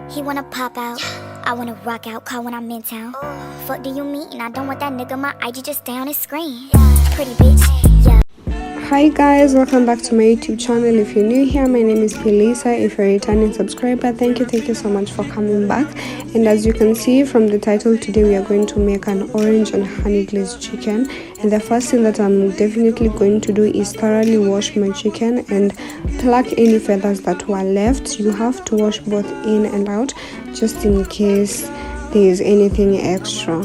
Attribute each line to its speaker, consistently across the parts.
Speaker 1: He wanna pop out, I wanna rock out, call when I'm in town. Fuck do you mean? I don't want that nigga, my IG just stay on his screen. Pretty bitch, yeah.
Speaker 2: Hi guys, welcome back to my YouTube channel. If you're new here, my name is Pelisa. If you're a returning subscriber, thank you so much for coming back. And as you can see from the title, today we are going to make an orange and honey glazed chicken. And the first thing that I'm definitely going to do is thoroughly wash my chicken and pluck any feathers that were left. You have to wash both in and out just in case there is anything extra.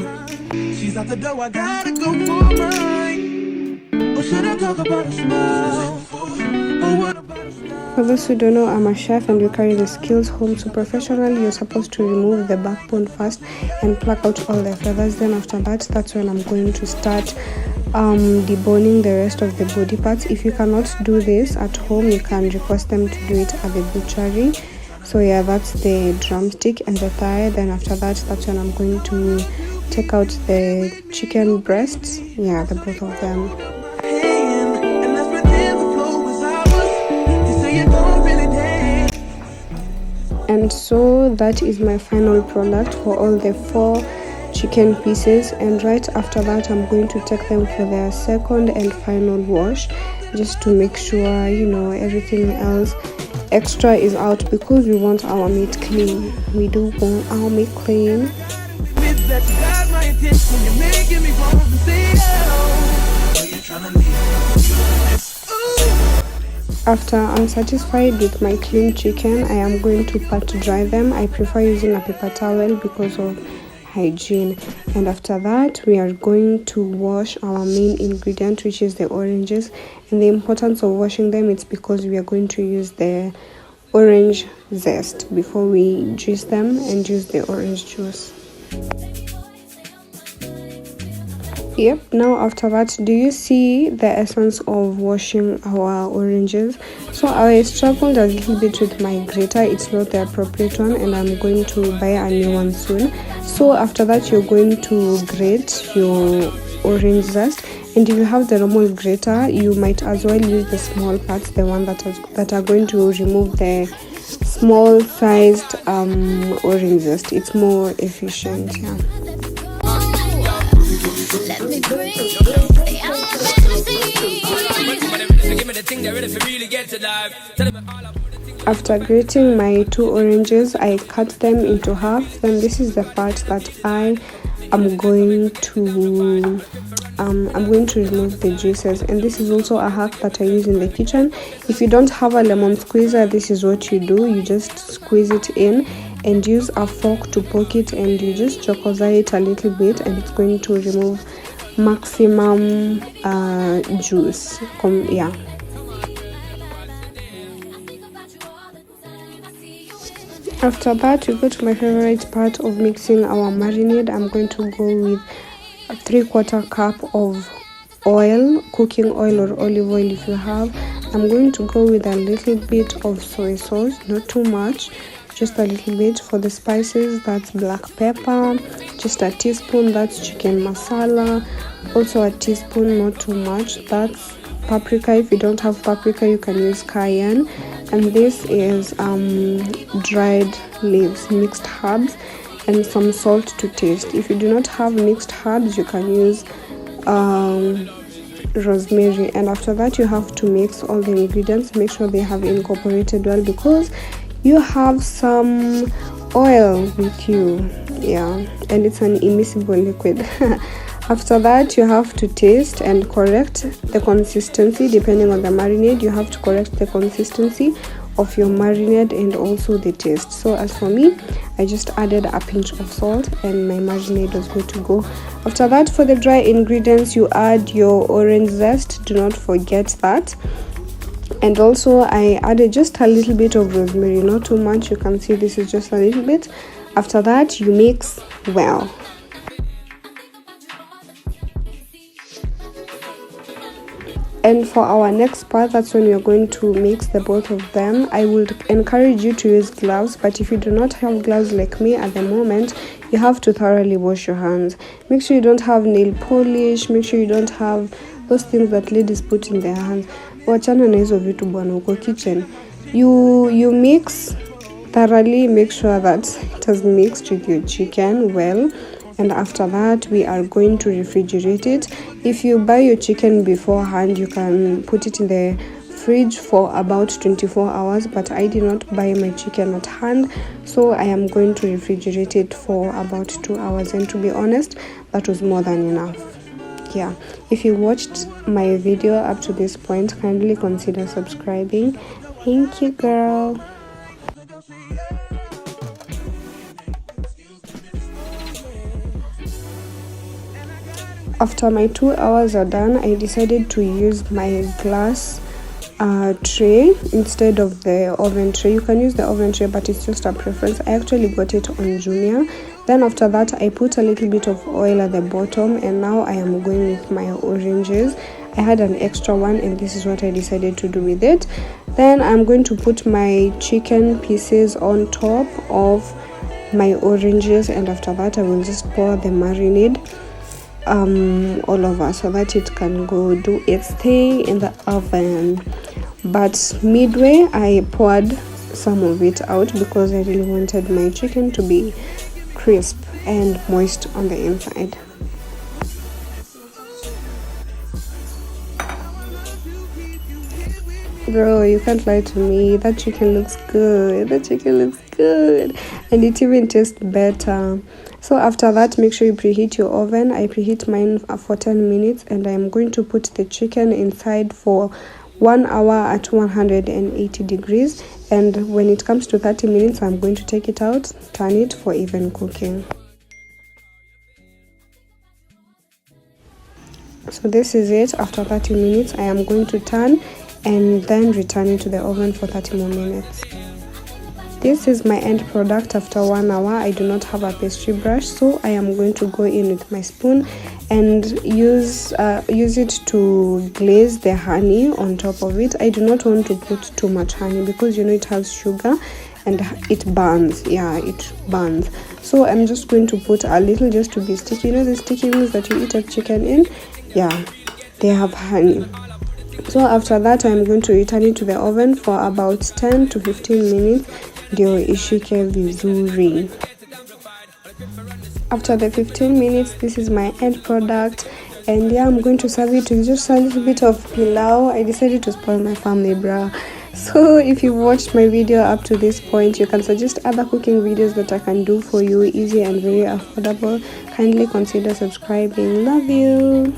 Speaker 3: She's at the door, I gotta go for mine. Should I talk about a smile?
Speaker 2: For those who don't know, I'm a chef and we carry the skills home. So professionally, you're supposed to remove the backbone first and pluck out all the feathers. Then after that, that's when I'm going to start deboning the rest of the body parts. If you cannot do this at home, you can request them to do it at the butchery. So yeah, that's the drumstick and the thigh. Then after that, that's when I'm going to take out the chicken breasts. Yeah, the both of them. And so that is my final product for all the 4 chicken pieces. And right after that, I'm going to take them for their second and final wash, just to make sure, you know, everything else extra is out, because we want our meat clean. We do want our meat clean. After I'm satisfied with my clean chicken, I am going to pat dry them. I prefer using a paper towel because of hygiene. And after that, we are going to wash our main ingredient, which is the oranges. And the importance of washing them, it's because we are going to use the orange zest before we juice them and use the orange juice. Yep, now after that, do you see the essence of washing our oranges? So I struggled a little bit with my grater. It's not the appropriate one, and I'm going to buy a new one soon. So after that, you're going to grate your orange zest, and if you have the normal grater, you might as well use the small parts, the one that are going to remove the small sized orange zest. It's more efficient. Yeah.
Speaker 1: Let me breathe.
Speaker 2: After grating my 2 oranges, I cut them into half. Then this is the part that I am going to remove the juices, and this is also a hack that I use in the kitchen. If you don't have a lemon squeezer, this is what you do. You just squeeze it in and use a fork to poke it, and you just chocolate it a little bit, and it's going to remove maximum juice. Yeah. After that, we go to my favorite part of mixing our marinade. I'm going to go with a 3/4 cup of oil, cooking oil or olive oil if you have. I'm going to go with a little bit of soy sauce, not too much, just a little bit. For the spices, that's black pepper, just a teaspoon, that's chicken masala, also a teaspoon, not too much, that's paprika. If you don't have paprika, you can use cayenne. And this is dried leaves, mixed herbs, and some salt to taste. If you do not have mixed herbs, you can use rosemary. And after that, you have to mix all the ingredients, make sure they have incorporated well, because you have some oil with you. Yeah, and it's an immiscible liquid. After that, you have to taste and correct the consistency. Depending on the marinade, you have to correct the consistency of your marinade and also the taste. So as for me, I just added a pinch of salt and my marinade was good to go. After that, for the dry ingredients, you add your orange zest. Do not forget that. And also I added just a little bit of rosemary, not too much. You can see this is just a little bit. After that, you mix well. And for our next part, that's when we are going to mix the both of them. I would encourage you to use gloves, but if you do not have gloves like me at the moment, you have to thoroughly wash your hands. Make sure you don't have nail polish, make sure you don't have those things that ladies put in their hands. Wachana na hizo vitu bwana uko kitchen. You mix thoroughly make sure that it has mixed with your chicken well. And after that, we are going to refrigerate it. If you buy your chicken beforehand, you can put it in the fridge for about 24 hours, but I did not buy my chicken at hand, so I am going to refrigerate it for about 2 hours. And to be honest, that was more than enough. Yeah, if you watched my video up to this point, kindly consider subscribing. Thank you, girl. After my 2 hours are done, I decided to use my glass tray instead of the oven tray. You can use the oven tray, but it's just a preference. I actually got it on Jumia. Then after that, I put a little bit of oil at the bottom, and now I am going with my oranges. I had an extra one, and this is what I decided to do with it. Then I'm going to put my chicken pieces on top of my oranges, and after that I will just pour the marinade all over so that it can go do its thing in the oven. But midway I poured some of it out because I really wanted my chicken to be crisp and moist on the inside. Girl, you can't lie to me. That chicken looks good. That chicken looks good. And it even tastes better. So after that, make sure you preheat your oven. I preheat mine for 10 minutes, and I'm going to put the chicken inside for 1 hour at 180 degrees. And when it comes to 30 minutes, I'm going to take it out, turn it for even cooking. So this is it. After 30 minutes, I am going to turn and then return it to the oven for 30 more minutes. This is my end product after 1 hour. I do not have a pastry brush, so I am going to go in with my spoon and use it to glaze the honey on top of it. I do not want to put too much honey because you know it has sugar and it burns. Yeah, it burns. So I'm just going to put a little just to be sticky. You know the sticky things that you eat a chicken in? Yeah, they have honey. So after that, I'm going to return it to the oven for about 10 to 15 minutes ndio ishike vizuri. After the 15 minutes, this is my end product, and yeah, I'm going to serve it with just a little bit of pilau. I decided to spoil my family, bruh. So if you've watched my video up to this point, you can suggest other cooking videos that I can do for you, easy and very affordable. Kindly consider subscribing. Love you.